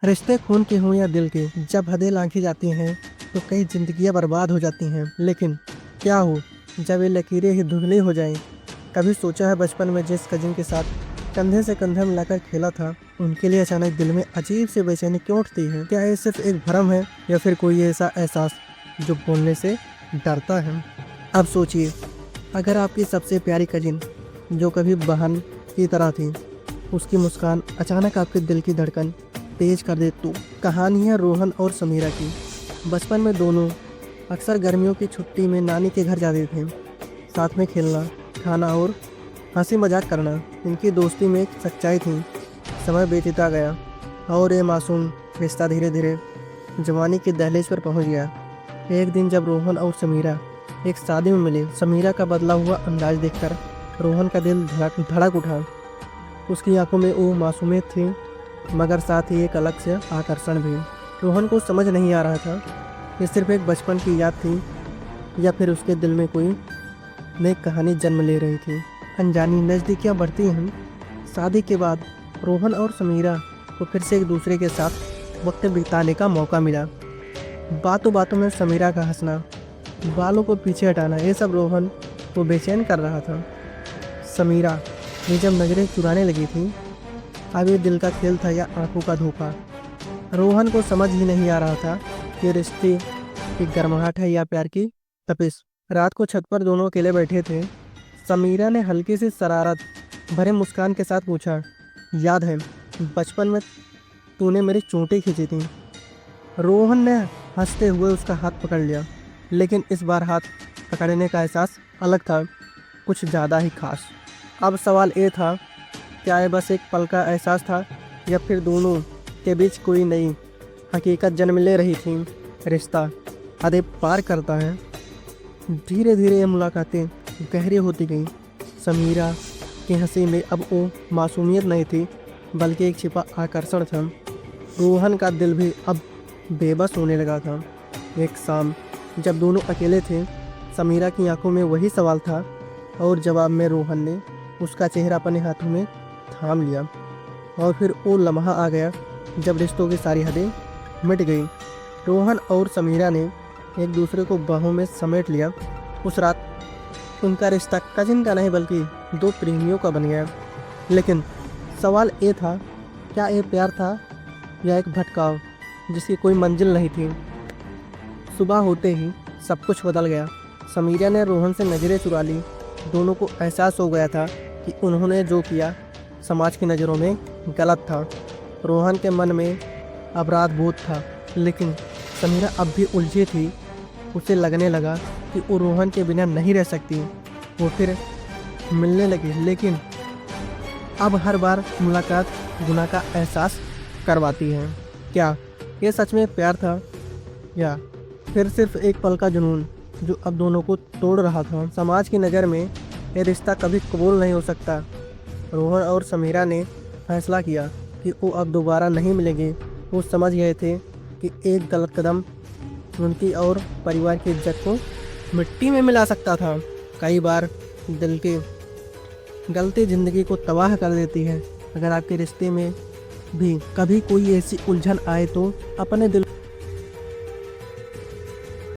रिश्ते खून के हों या दिल के, जब हदें लांघी जाती हैं तो कई जिंदगियां बर्बाद हो जाती हैं। लेकिन क्या हो जब ये लकीरें ही धुंधली हो जाएं? कभी सोचा है बचपन में जिस कजिन के साथ कंधे से कंधा मिलाकर खेला था, उनके लिए अचानक दिल में अजीब सी बेचैनी क्यों उठती है? क्या ये सिर्फ एक भ्रम है या फिर कोई ऐसा एहसास जो बोलने से डरता है? अब सोचिए, अगर आपकी सबसे प्यारी कजिन जो कभी बहन की तरह थी, उसकी मुस्कान अचानक आपके दिल की धड़कन तेज कर दे तो? कहानी है रोहन और समीरा की। बचपन में दोनों अक्सर गर्मियों की छुट्टी में नानी के घर जाते थे। साथ में खेलना, खाना और हंसी मजाक करना इनकी दोस्ती में एक सच्चाई थी। समय बीतता गया और ये मासूम रिश्ता धीरे धीरे जवानी की दहलीज पर पहुंच गया। एक दिन जब रोहन और समीरा एक शादी में मिले, समीरा का बदला हुआ अंदाज देखकर रोहन का दिल धड़क धड़क उठा। उसकी आंखों में वो मासूमियत थी, मगर साथ ही एक अलग से आकर्षण भी। रोहन को समझ नहीं आ रहा था ये सिर्फ एक बचपन की याद थी या फिर उसके दिल में कोई नई कहानी जन्म ले रही थी। अनजानी नज़दीकियाँ बढ़ती हैं। शादी के बाद रोहन और समीरा को फिर से एक दूसरे के साथ वक्त बिताने का मौका मिला। बातों बातों में समीरा का हंसना, बालों को पीछे हटाना, ये सब रोहन को बेचैन कर रहा था। समीरा ये जब नज़रें चुराने लगी थी, अब ये दिल का खेल था या आंखों का धोखा? रोहन को समझ ही नहीं आ रहा था कि रिश्ते की गर्माहट है या प्यार की तपिश। रात को छत पर दोनों अकेले बैठे थे। समीरा ने हल्की सी शरारत भरे मुस्कान के साथ पूछा, याद है बचपन में तूने मेरी चोटी खींची थी? रोहन ने हंसते हुए उसका हाथ पकड़ लिया, लेकिन इस बार हाथ पकड़ने का एहसास अलग था, कुछ ज़्यादा ही खास। अब सवाल ये था, क्या ये बस एक पल का एहसास था या फिर दोनों के बीच कोई नई हकीकत जन्म ले रही थी? रिश्ता हदें पार करता है। धीरे धीरे ये मुलाकातें गहरी होती गईं। समीरा की हंसी में अब वो मासूमियत नहीं थी, बल्कि एक छिपा आकर्षण था। रोहन का दिल भी अब बेबस होने लगा था। एक शाम जब दोनों अकेले थे, समीरा की आंखों में वही सवाल था और जवाब में रोहन ने उसका चेहरा अपने हाथों में थाम लिया। और फिर वो लम्हा आ गया जब रिश्तों की सारी हदें मिट गई। रोहन और समीरा ने एक दूसरे को बाहों में समेट लिया। उस रात उनका रिश्ता कजिन का नहीं बल्कि दो प्रेमियों का बन गया। लेकिन सवाल ये था, क्या ये प्यार था या एक भटकाव जिसकी कोई मंजिल नहीं थी? सुबह होते ही सब कुछ बदल गया। समीरा ने रोहन से नज़रें चुरा ली। दोनों को एहसास हो गया था कि उन्होंने जो किया समाज की नज़रों में गलत था। रोहन के मन में अपराध बोध था, लेकिन समीरा अब भी उलझी थी। उसे लगने लगा कि वो रोहन के बिना नहीं रह सकती। वो फिर मिलने लगी, लेकिन अब हर बार मुलाकात गुनाह का एहसास करवाती है। क्या ये सच में प्यार था या फिर सिर्फ एक पल का जुनून जो अब दोनों को तोड़ रहा था? समाज की नज़र में ये रिश्ता कभी कबूल नहीं हो सकता। रोहन और समीरा ने फैसला किया कि वो अब दोबारा नहीं मिलेंगे। वो समझ गए थे कि एक गलत कदम उनकी और परिवार की इज्जत को मिट्टी में मिला सकता था। कई बार दिल की गलती ज़िंदगी को तबाह कर देती है। अगर आपके रिश्ते में भी कभी कोई ऐसी उलझन आए तो अपने दिल